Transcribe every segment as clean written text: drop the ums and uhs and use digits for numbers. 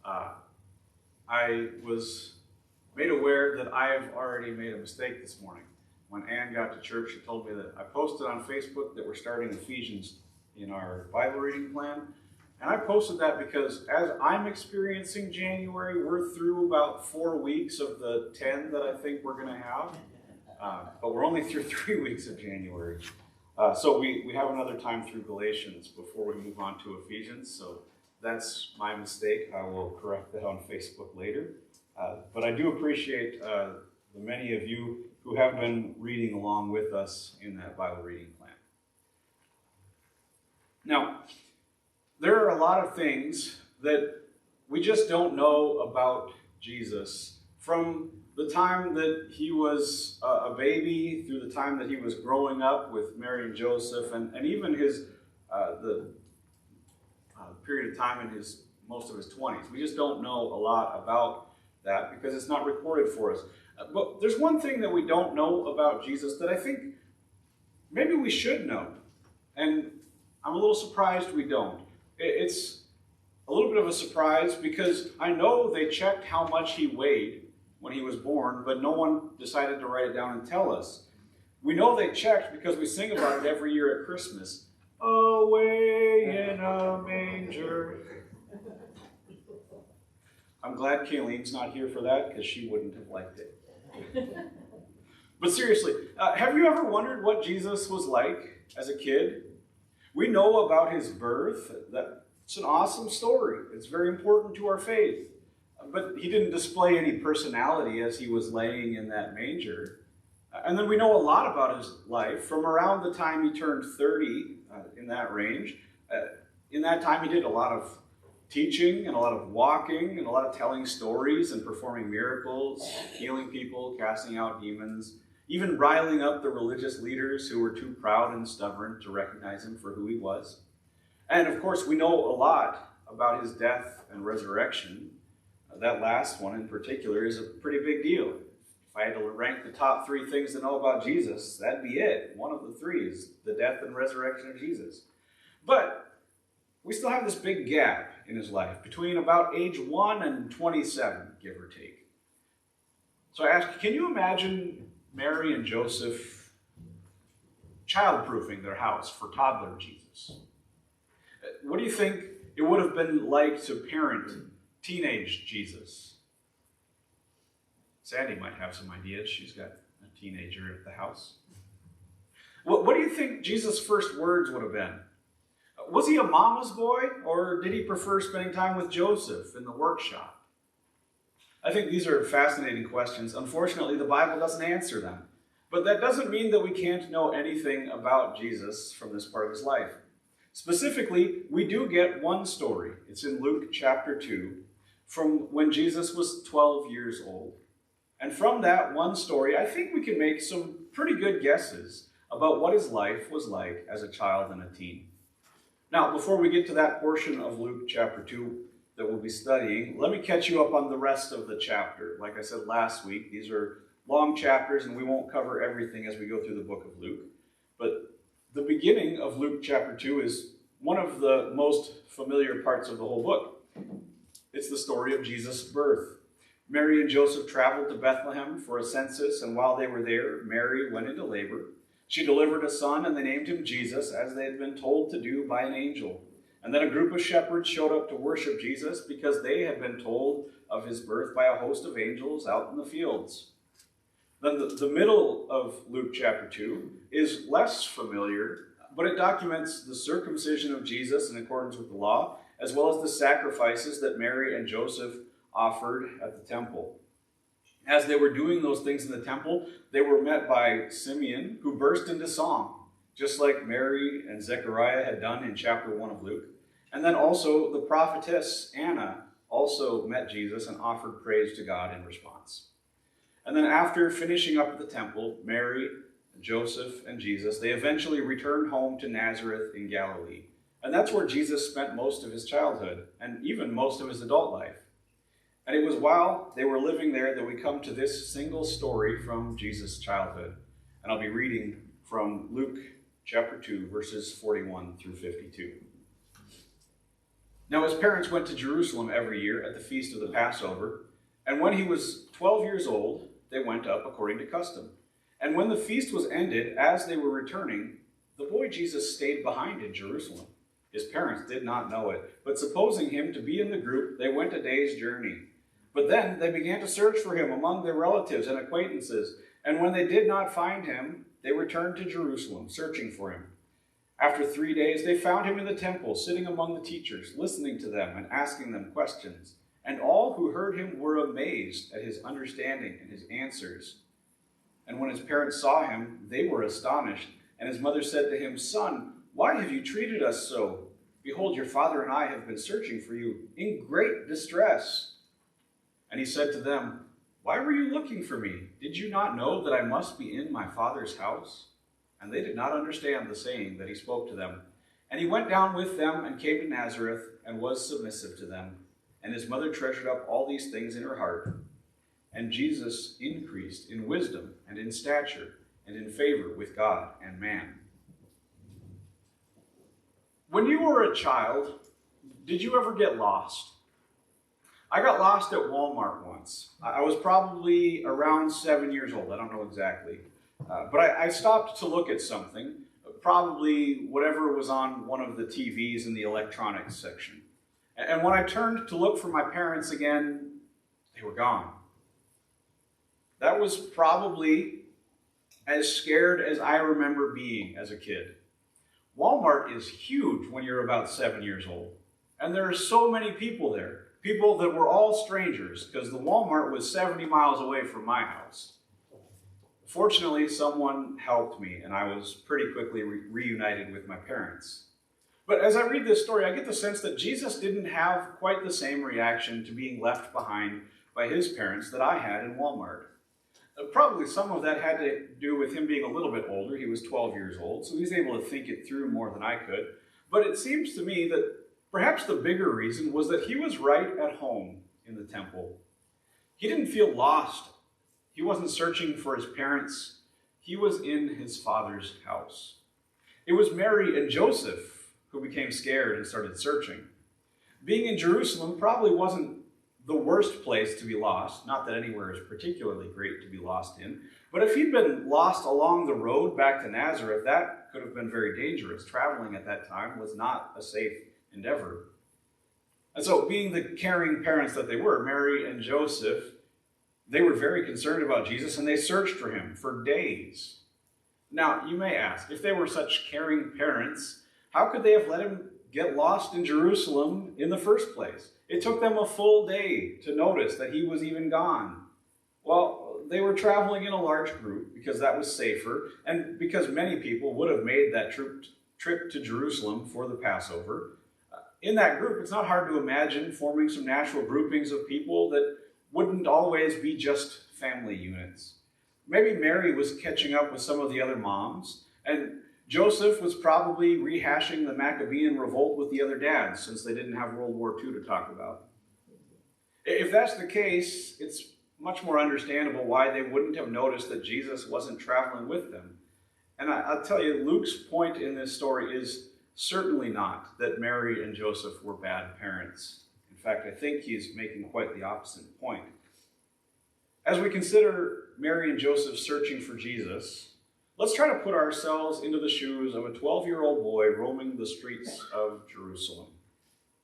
I was made aware that I've already made a mistake this morning. When Ann got to church, she told me that I posted on Facebook that we're starting Ephesians in our Bible reading plan. And I posted that because as I'm experiencing January, we're through about 4 weeks of the 10 that I think we're going to have. But we're only through 3 weeks of January. So we have another time through Galatians before we move on to Ephesians. So that's my mistake. I will correct that on Facebook later. But I do appreciate the many of you who have been reading along with us in that Bible reading plan. Now, there are a lot of things that we just don't know about Jesus from the time that he was a baby through the time that he was growing up with Mary and Joseph, and even the period of time in most of his 20s. We just don't know a lot about that because it's not recorded for us. But there's one thing that we don't know about Jesus that I think maybe we should know, and I'm a little surprised we don't. It's a little bit of a surprise because I know they checked how much he weighed when he was born, but no one decided to write it down and tell us. We know they checked because we sing about it every year at Christmas. Away in a manger. I'm glad Kayleen's not here for that because she wouldn't have liked it. But seriously, have you ever wondered what Jesus was like as a kid? We know about his birth. It's an awesome story. It's very important to our faith. But he didn't display any personality as he was laying in that manger. And then we know a lot about his life from around the time he turned 30, in that range. In that time, he did a lot of teaching and a lot of walking and a lot of telling stories and performing miracles, healing people, casting out demons, even riling up the religious leaders who were too proud and stubborn to recognize him for who he was. And of course, we know a lot about his death and resurrection. That last one in particular is a pretty big deal. If I had to rank the top 3 things to know about Jesus, that'd be it. One of the 3 is the death and resurrection of Jesus. But we still have this big gap in his life between about age 1 and 27, give or take. So I ask, can you imagine Mary and Joseph childproofing their house for toddler Jesus? What do you think it would have been like to parent teenage Jesus? Sandy might have some ideas. She's got a teenager at the house. What do you think Jesus' first words would have been? Was he a mama's boy, or did he prefer spending time with Joseph in the workshop? I think these are fascinating questions. Unfortunately, the Bible doesn't answer them. But that doesn't mean that we can't know anything about Jesus from this part of his life. Specifically, we do get one story. It's in Luke chapter 2, from when Jesus was 12 years old. And from that one story, I think we can make some pretty good guesses about what his life was like as a child and a teen. Now, before we get to that portion of Luke chapter 2 that we'll be studying, let me catch you up on the rest of the chapter. Like I said last week, these are long chapters and we won't cover everything as we go through the book of Luke. But the beginning of Luke chapter 2 is one of the most familiar parts of the whole book. It's the story of Jesus' birth. Mary and Joseph traveled to Bethlehem for a census, and while they were there, Mary went into labor. She delivered a son, and they named him Jesus, as they had been told to do by an angel. And then a group of shepherds showed up to worship Jesus because they had been told of his birth by a host of angels out in the fields. Then the middle of Luke chapter 2 is less familiar, but it documents the circumcision of Jesus in accordance with the law, as well as the sacrifices that Mary and Joseph offered at the temple. As they were doing those things in the temple, they were met by Simeon, who burst into song, just like Mary and Zechariah had done in chapter 1 of Luke. And then also the prophetess Anna also met Jesus and offered praise to God in response. And then after finishing up at the temple, Mary, Joseph, and Jesus, they eventually returned home to Nazareth in Galilee. And that's where Jesus spent most of his childhood and even most of his adult life. And it was while they were living there that we come to this single story from Jesus' childhood. And I'll be reading from Luke chapter 2, verses 41 through 52. Now his parents went to Jerusalem every year at the feast of the Passover, and when he was 12 years old, they went up according to custom. And when the feast was ended, as they were returning, the boy Jesus stayed behind in Jerusalem. His parents did not know it, but supposing him to be in the group, they went a day's journey. But then they began to search for him among their relatives and acquaintances, and when they did not find him, they returned to Jerusalem, searching for him. After 3 days, they found him in the temple, sitting among the teachers, listening to them and asking them questions. And all who heard him were amazed at his understanding and his answers. And when his parents saw him, they were astonished. And his mother said to him, "Son, why have you treated us so? Behold, your father and I have been searching for you in great distress." And he said to them, "Why were you looking for me? Did you not know that I must be in my father's house?" And they did not understand the saying that he spoke to them. And he went down with them and came to Nazareth and was submissive to them. And his mother treasured up all these things in her heart. And Jesus increased in wisdom and in stature and in favor with God and man. When you were a child, did you ever get lost? I got lost at Walmart once. I was probably around 7 years old. I don't know exactly. But I stopped to look at something, probably whatever was on one of the TVs in the electronics section. And when I turned to look for my parents again, they were gone. That was probably as scared as I remember being as a kid. Walmart is huge when you're about 7 years old. And there are so many people there. People that were all strangers, because the Walmart was 70 miles away from my house. Fortunately, someone helped me, and I was pretty quickly reunited with my parents. But as I read this story, I get the sense that Jesus didn't have quite the same reaction to being left behind by his parents that I had in Walmart. Probably some of that had to do with him being a little bit older. He was 12 years old, so he was able to think it through more than I could. But it seems to me that perhaps the bigger reason was that he was right at home in the temple. He didn't feel lost. He wasn't searching for his parents. He was in his father's house. It was Mary and Joseph who became scared and started searching. Being in Jerusalem probably wasn't the worst place to be lost. Not that anywhere is particularly great to be lost in. But if he'd been lost along the road back to Nazareth, that could have been very dangerous. Traveling at that time was not a safe endeavor. And so, being the caring parents that they were, Mary and Joseph, they were very concerned about Jesus, and they searched for him for days. Now, you may ask, if they were such caring parents, how could they have let him get lost in Jerusalem in the first place? It took them a full day to notice that he was even gone. Well, they were traveling in a large group because that was safer, and because many people would have made that trip to Jerusalem for the Passover. In that group, it's not hard to imagine forming some natural groupings of people that wouldn't always be just family units. Maybe Mary was catching up with some of the other moms, and Joseph was probably rehashing the Maccabean revolt with the other dads, since they didn't have World War II to talk about. If that's the case, it's much more understandable why they wouldn't have noticed that Jesus wasn't traveling with them. And I'll tell you, Luke's point in this story is certainly not that Mary and Joseph were bad parents. In fact, I think he's making quite the opposite point. As we consider Mary and Joseph searching for Jesus, let's try to put ourselves into the shoes of a 12-year-old boy roaming the streets of Jerusalem.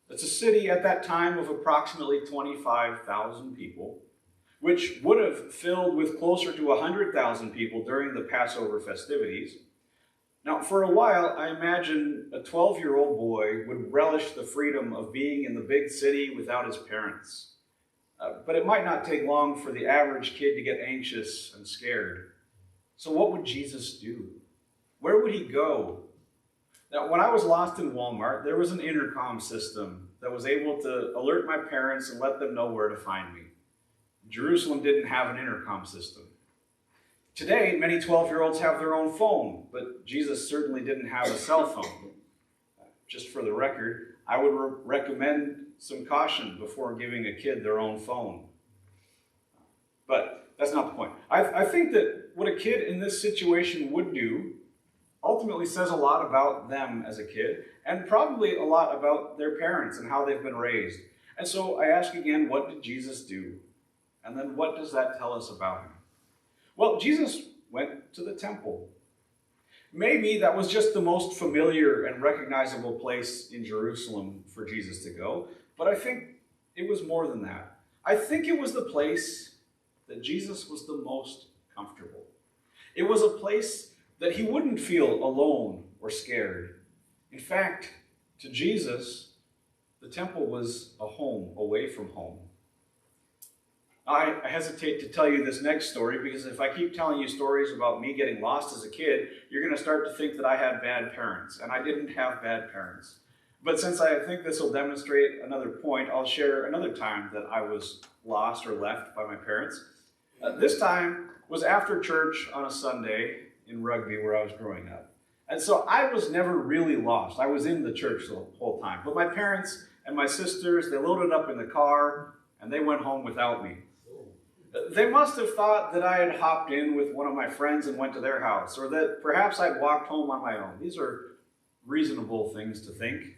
It's a city at that time of approximately 25,000 people, which would have filled with closer to 100,000 people during the Passover festivities. Now, for a while, I imagine a 12-year-old boy would relish the freedom of being in the big city without his parents. But it might not take long for the average kid to get anxious and scared. So what would Jesus do? Where would he go? Now, when I was lost in Walmart, there was an intercom system that was able to alert my parents and let them know where to find me. Jerusalem didn't have an intercom system. Today, many 12-year-olds have their own phone, but Jesus certainly didn't have a cell phone. Just for the record, I would recommend some caution before giving a kid their own phone. But that's not the point. I think that what a kid in this situation would do ultimately says a lot about them as a kid, and probably a lot about their parents and how they've been raised. And so I ask again, what did Jesus do? And then what does that tell us about him? Well, Jesus went to the temple. Maybe that was just the most familiar and recognizable place in Jerusalem for Jesus to go, but I think it was more than that. I think it was the place that Jesus was the most comfortable. It was a place that he wouldn't feel alone or scared. In fact, to Jesus, the temple was a home away from home. I hesitate to tell you this next story because if I keep telling you stories about me getting lost as a kid, you're going to start to think that I had bad parents, and I didn't have bad parents. But since I think this will demonstrate another point, I'll share another time that I was lost or left by my parents. This time was after church on a Sunday in Rugby where I was growing up. And so I was never really lost. I was in the church the whole time. But my parents and my sisters, they loaded up in the car and they went home without me. They must have thought that I had hopped in with one of my friends and went to their house, or that perhaps I'd walked home on my own. These are reasonable things to think.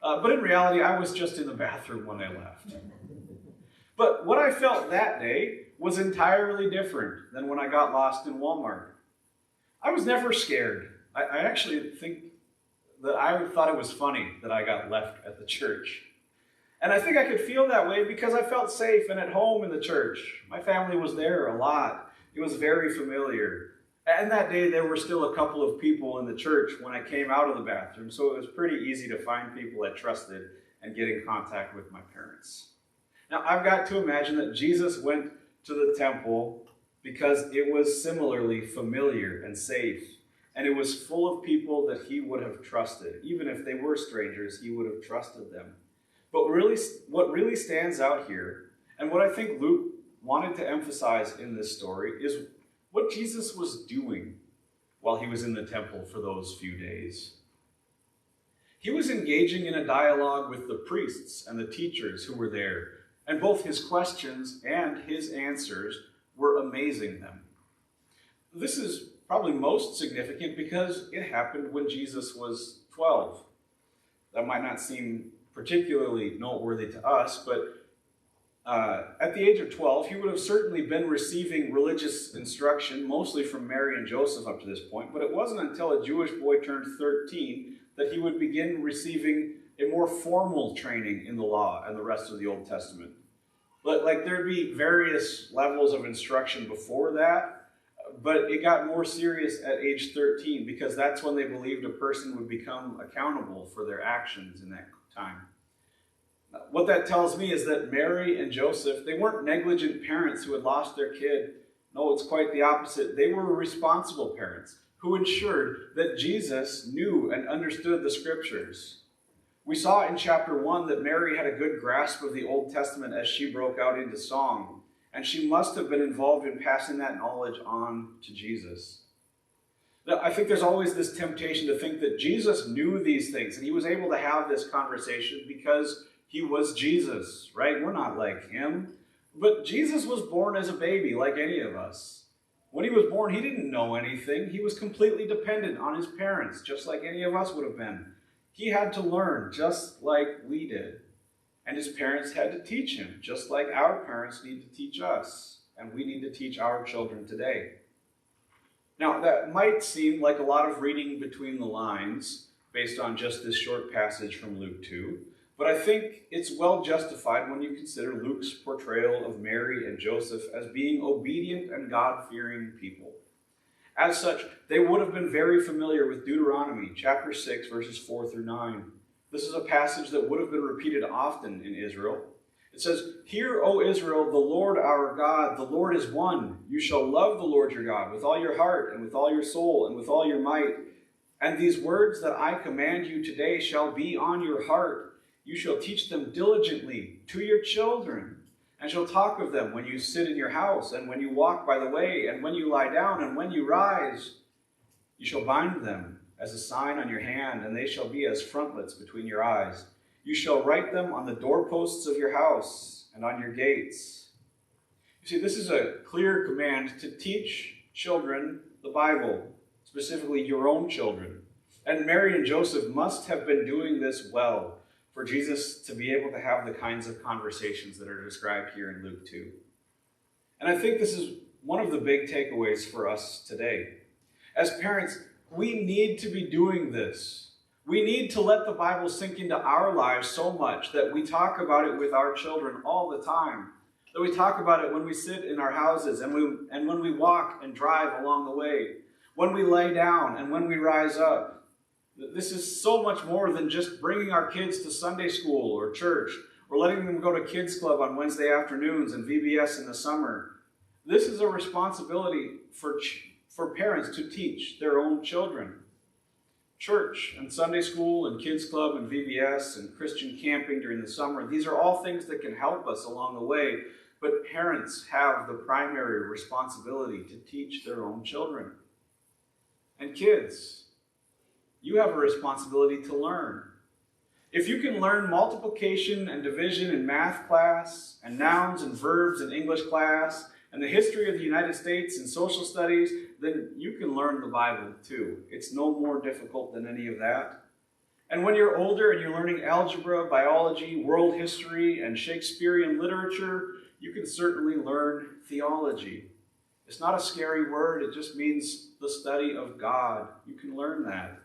But in reality, I was just in the bathroom when they left. But what I felt that day was entirely different than when I got lost in Walmart. I was never scared. I actually think that I thought it was funny that I got left at the church. And I think I could feel that way because I felt safe and at home in the church. My family was there a lot. It was very familiar. And that day there were still a couple of people in the church when I came out of the bathroom, so it was pretty easy to find people I trusted and get in contact with my parents. Now, I've got to imagine that Jesus went to the temple because it was similarly familiar and safe, and it was full of people that he would have trusted. Even if they were strangers, he would have trusted them. But what really stands out here, and what I think Luke wanted to emphasize in this story, is what Jesus was doing while he was in the temple for those few days. He was engaging in a dialogue with the priests and the teachers who were there, and both his questions and his answers were amazing them. This is probably most significant because it happened when Jesus was 12. That might not seem particularly noteworthy to us, but at the age of 12, he would have certainly been receiving religious instruction, mostly from Mary and Joseph up to this point, but it wasn't until a Jewish boy turned 13 that he would begin receiving a more formal training in the law and the rest of the Old Testament. But there'd be various levels of instruction before that, but it got more serious at age 13 because that's when they believed a person would become accountable for their actions in that time. What that tells me is that Mary and Joseph, they weren't negligent parents who had lost their kid. No, it's quite the opposite. They were responsible parents who ensured that Jesus knew and understood the scriptures. We saw in chapter 1 that Mary had a good grasp of the Old Testament as she broke out into song, and she must have been involved in passing that knowledge on to Jesus. Now, I think there's always this temptation to think that Jesus knew these things, and he was able to have this conversation because he was Jesus, right? We're not like him. But Jesus was born as a baby, like any of us. When he was born, he didn't know anything. He was completely dependent on his parents, just like any of us would have been. He had to learn, just like we did. And his parents had to teach him, just like our parents need to teach us. And we need to teach our children today. Now, that might seem like a lot of reading between the lines, based on just this short passage from Luke 2. But I think it's well justified when you consider Luke's portrayal of Mary and Joseph as being obedient and God-fearing people. As such, they would have been very familiar with Deuteronomy chapter 6, verses 4 through 9. This is a passage that would have been repeated often in Israel. It says, "Hear, O Israel, the Lord our God, the Lord is one. You shall love the Lord your God with all your heart and with all your soul and with all your might. And these words that I command you today shall be on your heart. You shall teach them diligently to your children, and shall talk of them when you sit in your house, and when you walk by the way, and when you lie down, and when you rise. You shall bind them as a sign on your hand, and they shall be as frontlets between your eyes. You shall write them on the doorposts of your house and on your gates." You see, this is a clear command to teach children the Bible, specifically your own children. And Mary and Joseph must have been doing this well for Jesus to be able to have the kinds of conversations that are described here in Luke 2. And I think this is one of the big takeaways for us today. As parents, we need to be doing this. We need to let the Bible sink into our lives so much that we talk about it with our children all the time. That we talk about it when we sit in our houses and when we walk and drive along the way, when we lay down and when we rise up. This is so much more than just bringing our kids to Sunday school or church or letting them go to kids club on Wednesday afternoons and VBS in the summer. This is a responsibility for parents to teach their own children. Church and Sunday school and kids club and VBS and Christian camping during the summer, these are all things that can help us along the way, but parents have the primary responsibility to teach their own children. And kids, you have a responsibility to learn. If you can learn multiplication and division in math class, and nouns and verbs in English class, and the history of the United States and social studies, then you can learn the Bible too. It's no more difficult than any of that. And when you're older and you're learning algebra, biology, world history, and Shakespearean literature, you can certainly learn theology. It's not a scary word, it just means the study of God. You can learn that.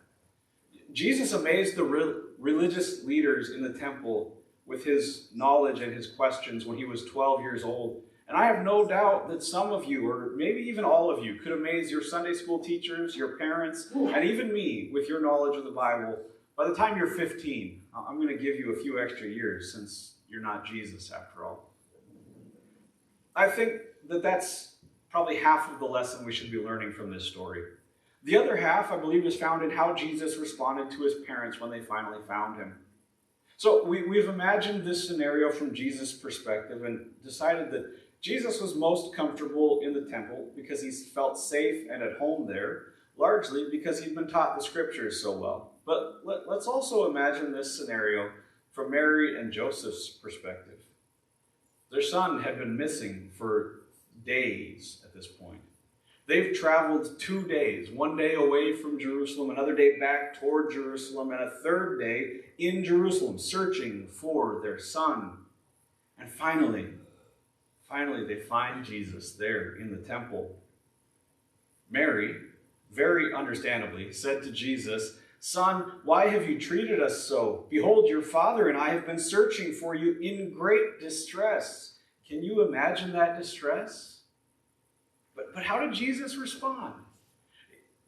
Jesus amazed the religious leaders in the temple with his knowledge and his questions when he was 12 years old. And I have no doubt that some of you, or maybe even all of you, could amaze your Sunday school teachers, your parents, and even me with your knowledge of the Bible. By the time you're 15, I'm going to give you a few extra years since you're not Jesus after all. I think that that's probably half of the lesson we should be learning from this story. The other half, I believe, is found in how Jesus responded to his parents when they finally found him. So we've imagined this scenario from Jesus' perspective and decided that Jesus was most comfortable in the temple because he felt safe and at home there, largely because he'd been taught the scriptures so well. But let's also imagine this scenario from Mary and Joseph's perspective. Their son had been missing for days at this point. They've traveled 2 days, one day away from Jerusalem, another day back toward Jerusalem, and a third day in Jerusalem, searching for their son. And finally, they find Jesus there in the temple. Mary, very understandably, said to Jesus, "Son, why have you treated us so? Behold, your father and I have been searching for you in great distress." Can you imagine that distress? But how did Jesus respond?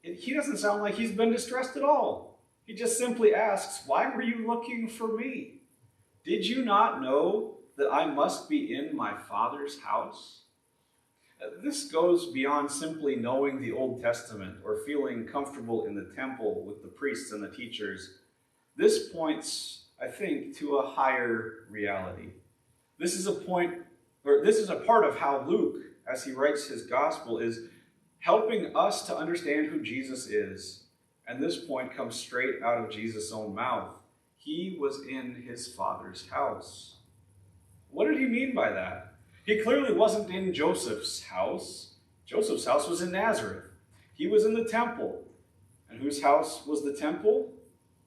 He doesn't sound like he's been distressed at all. He just simply asks, "Why were you looking for me? Did you not know that I must be in my Father's house?" This goes beyond simply knowing the Old Testament or feeling comfortable in the temple with the priests and the teachers. This points, I think, to a higher reality. This is a part of how Luke, as he writes his gospel, is helping us to understand who Jesus is. And this point comes straight out of Jesus' own mouth. He was in his Father's house. What did he mean by that? He clearly wasn't in Joseph's house. Joseph's house was in Nazareth. He was in the temple. And whose house was the temple?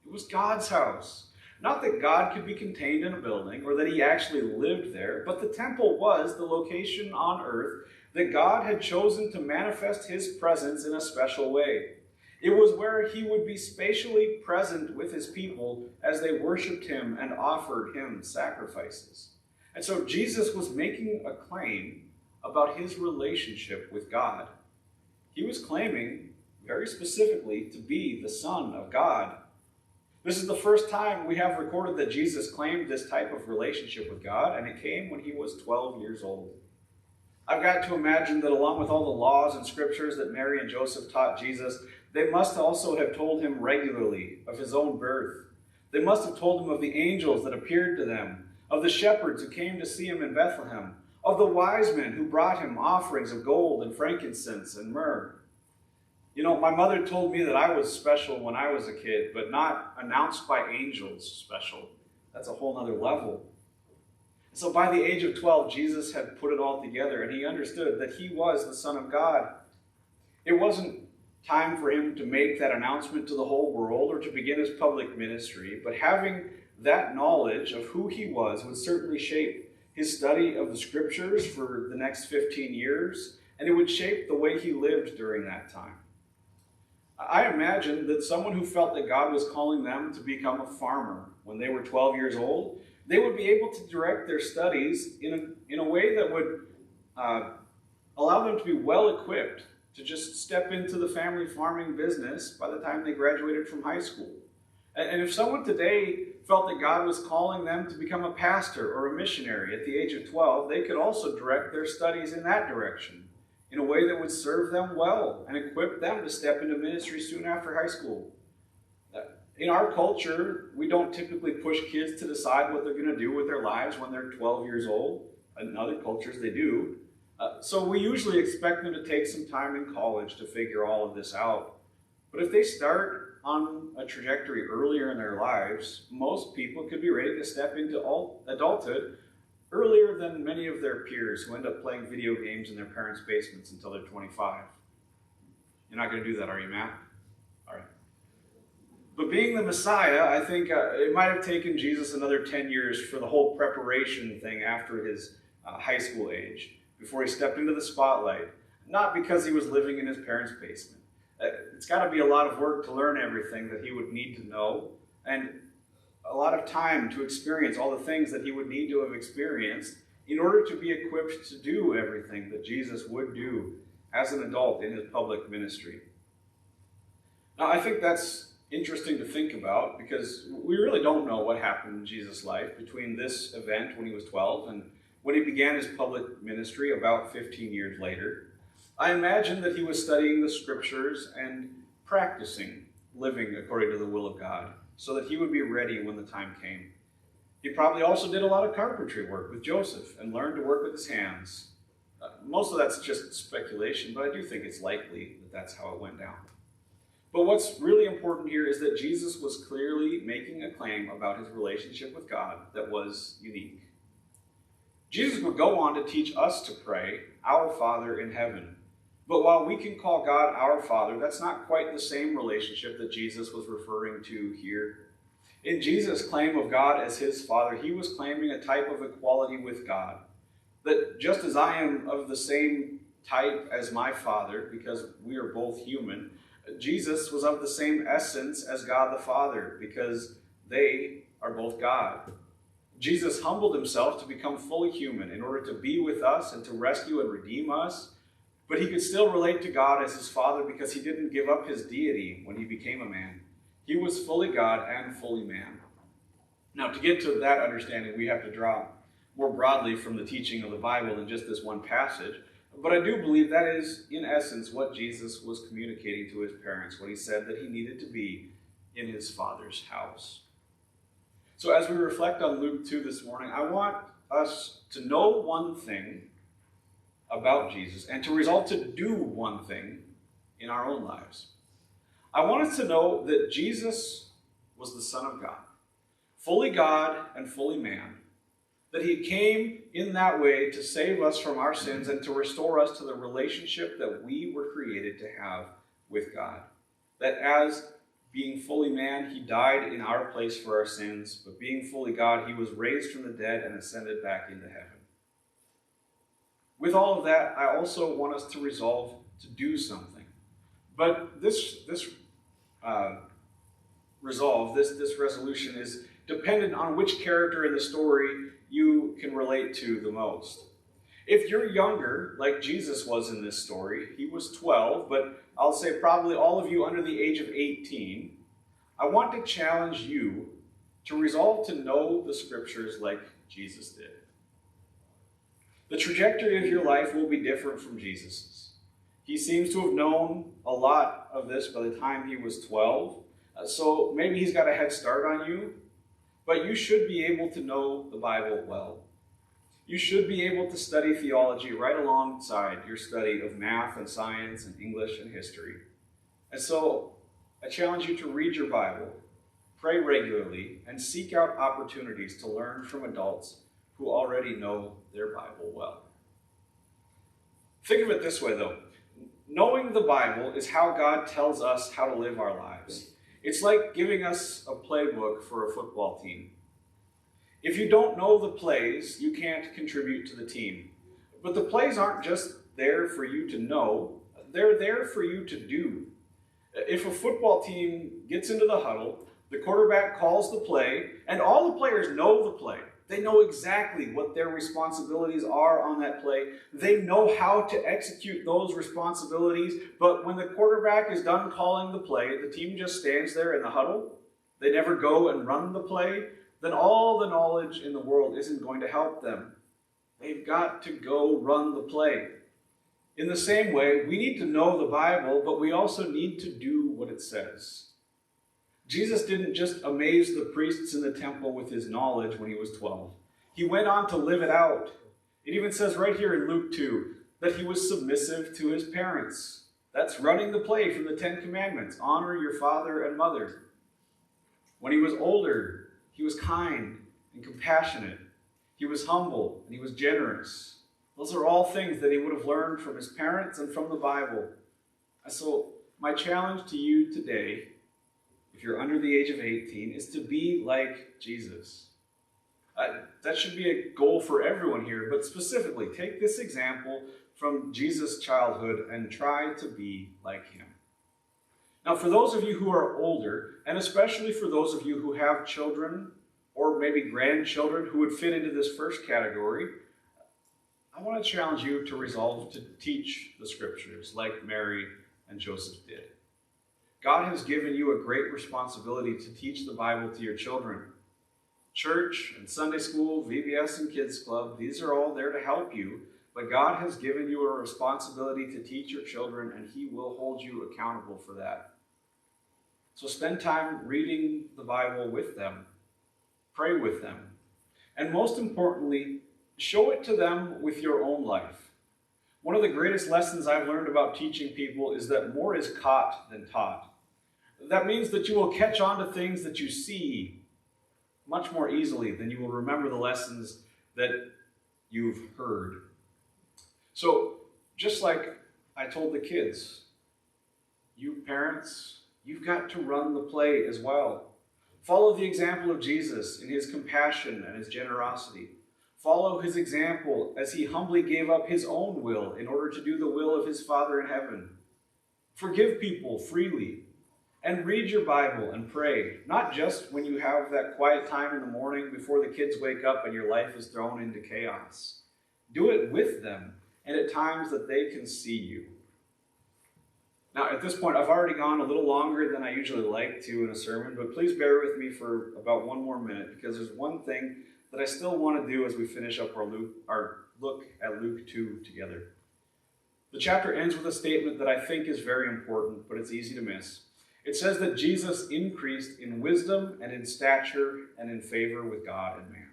It was God's house. Not that God could be contained in a building or that he actually lived there, but the temple was the location on earth that God had chosen to manifest his presence in a special way. It was where he would be spatially present with his people as they worshiped him and offered him sacrifices. And so Jesus was making a claim about his relationship with God. He was claiming, very specifically, to be the Son of God. This is the first time we have recorded that Jesus claimed this type of relationship with God, and it came when he was 12 years old. I've got to imagine that along with all the laws and scriptures that Mary and Joseph taught Jesus, they must also have told him regularly of his own birth. They must have told him of the angels that appeared to them, of the shepherds who came to see him in Bethlehem, of the wise men who brought him offerings of gold and frankincense and myrrh. You know, my mother told me that I was special when I was a kid, but not announced by angels special. That's a whole other level. So by the age of 12, Jesus had put it all together, and he understood that he was the Son of God. It wasn't time for him to make that announcement to the whole world or to begin his public ministry, but having that knowledge of who he was would certainly shape his study of the scriptures for the next 15 years, and it would shape the way he lived during that time. I imagine that someone who felt that God was calling them to become a farmer when they were 12 years old, they would be able to direct their studies in a way that would allow them to be well equipped to just step into the family farming business by the time they graduated from high school. And if someone today felt that God was calling them to become a pastor or a missionary at the age of 12, they could also direct their studies in that direction in a way that would serve them well and equip them to step into ministry soon after high school. In our culture, we don't typically push kids to decide what they're going to do with their lives when they're 12 years old. In other cultures, they do. So we usually expect them to take some time in college to figure all of this out. But if they start on a trajectory earlier in their lives, most people could be ready to step into adulthood earlier than many of their peers who end up playing video games in their parents' basements until they're 25. You're not going to do that, are you, Matt? All right. But being the Messiah, I think it might have taken Jesus another 10 years for the whole preparation thing after his high school age, before he stepped into the spotlight, not because he was living in his parents' basement. It's got to be a lot of work to learn everything that he would need to know, and a lot of time to experience all the things that he would need to have experienced in order to be equipped to do everything that Jesus would do as an adult in his public ministry. Now, I think that's interesting to think about because we really don't know what happened in Jesus' life between this event when he was 12 and when he began his public ministry about 15 years later. I imagine that he was studying the scriptures and practicing living according to the will of God so that he would be ready when the time came. He probably also did a lot of carpentry work with Joseph and learned to work with his hands. Most of that's just speculation, but I do think it's likely that that's how it went down. But what's really important here is that Jesus was clearly making a claim about his relationship with God that was unique. Jesus would go on to teach us to pray, "Our Father in heaven." But while we can call God our Father, that's not quite the same relationship that Jesus was referring to here. In Jesus' claim of God as his Father, he was claiming a type of equality with God. That just as I am of the same type as my Father, because we are both human, Jesus was of the same essence as God the Father, because they are both God. Jesus humbled himself to become fully human in order to be with us and to rescue and redeem us. But he could still relate to God as his Father because he didn't give up his deity when he became a man. He was fully God and fully man. Now, to get to that understanding, we have to draw more broadly from the teaching of the Bible than just this one passage. But I do believe that is, in essence, what Jesus was communicating to his parents when he said that he needed to be in his Father's house. So as we reflect on Luke 2 this morning, I want us to know one thing about Jesus and to resolve to do one thing in our own lives. I want us to know that Jesus was the Son of God, fully God and fully man, that he came in that way to save us from our sins and to restore us to the relationship that we were created to have with God. That as being fully man, he died in our place for our sins, but being fully God, he was raised from the dead and ascended back into heaven. With all of that, I also want us to resolve to do something. But this resolution is dependent on which character in the story you can relate to the most. If you're younger, like Jesus was in this story, he was 12, but I'll say probably all of you under the age of 18, I want to challenge you to resolve to know the scriptures like Jesus did. The trajectory of your life will be different from Jesus's. He seems to have known a lot of this by the time he was 12, so maybe he's got a head start on you, but you should be able to know the Bible well. You should be able to study theology right alongside your study of math and science and English and history. And so I challenge you to read your Bible, pray regularly, and seek out opportunities to learn from adults who already know their Bible well. Think of it this way, though. Knowing the Bible is how God tells us how to live our lives. It's like giving us a playbook for a football team. If you don't know the plays, you can't contribute to the team. But the plays aren't just there for you to know, they're there for you to do. If a football team gets into the huddle, the quarterback calls the play, and all the players know the play. They know exactly what their responsibilities are on that play. They know how to execute those responsibilities, but when the quarterback is done calling the play, the team just stands there in the huddle. They never go and run the play. Then all the knowledge in the world isn't going to help them. They've got to go run the play. In the same way, we need to know the Bible, but we also need to do what it says. Jesus didn't just amaze the priests in the temple with his knowledge when he was 12. He went on to live it out. It even says right here in Luke 2 that he was submissive to his parents. That's running the play from the 10 Commandments. Honor your father and mother. When he was older, he was kind and compassionate. He was humble and he was generous. Those are all things that he would have learned from his parents and from the Bible. So my challenge to you today, if you're under the age of 18, is to be like Jesus. That should be a goal for everyone here, but specifically, take this example from Jesus' childhood and try to be like him. Now, for those of you who are older, and especially for those of you who have children or maybe grandchildren who would fit into this first category, I want to challenge you to resolve to teach the scriptures like Mary and Joseph did. God has given you a great responsibility to teach the Bible to your children. Church and Sunday school, VBS and Kids Club, these are all there to help you, but God has given you a responsibility to teach your children, and he will hold you accountable for that. So spend time reading the Bible with them. Pray with them. And most importantly, show it to them with your own life. One of the greatest lessons I've learned about teaching people is that more is caught than taught. That means that you will catch on to things that you see much more easily than you will remember the lessons that you've heard. So, just like I told the kids, you parents, you've got to run the play as well. Follow the example of Jesus in his compassion and his generosity. Follow his example as he humbly gave up his own will in order to do the will of his Father in heaven. Forgive people freely. And read your Bible and pray, not just when you have that quiet time in the morning before the kids wake up and your life is thrown into chaos. Do it with them and at times that they can see you. Now, at this point, I've already gone a little longer than I usually like to in a sermon, but please bear with me for about one more minute because there's one thing that I still want to do as we finish up our look at Luke 2 together. The chapter ends with a statement that I think is very important, but it's easy to miss. It says that Jesus increased in wisdom and in stature and in favor with God and man.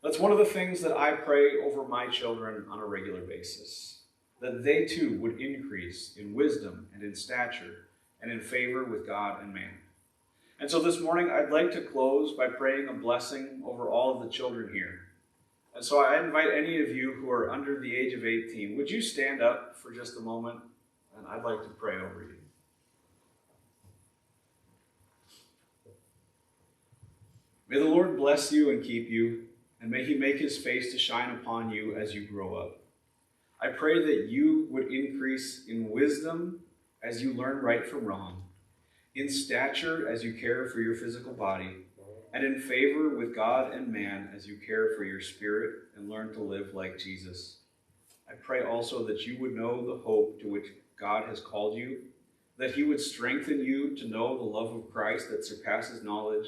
That's one of the things that I pray over my children on a regular basis, that they too would increase in wisdom and in stature and in favor with God and man. And so this morning I'd like to close by praying a blessing over all of the children here. And so I invite any of you who are under the age of 18, would you stand up for just a moment? And I'd like to pray over you. May the Lord bless you and keep you, and may he make his face to shine upon you as you grow up. I pray that you would increase in wisdom as you learn right from wrong, in stature as you care for your physical body, and in favor with God and man as you care for your spirit and learn to live like Jesus. I pray also that you would know the hope to which God has called you, that he would strengthen you to know the love of Christ that surpasses knowledge,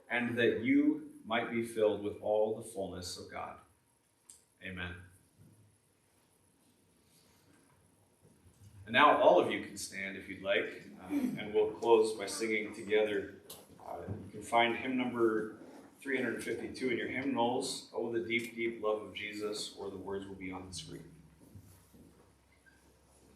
and that you might be filled with all the fullness of God. Amen. And now all of you can stand if you'd like, and we'll close by singing together. You can find hymn number 352 in your hymnals, Oh, the Deep, Deep Love of Jesus, or the words will be on the screen.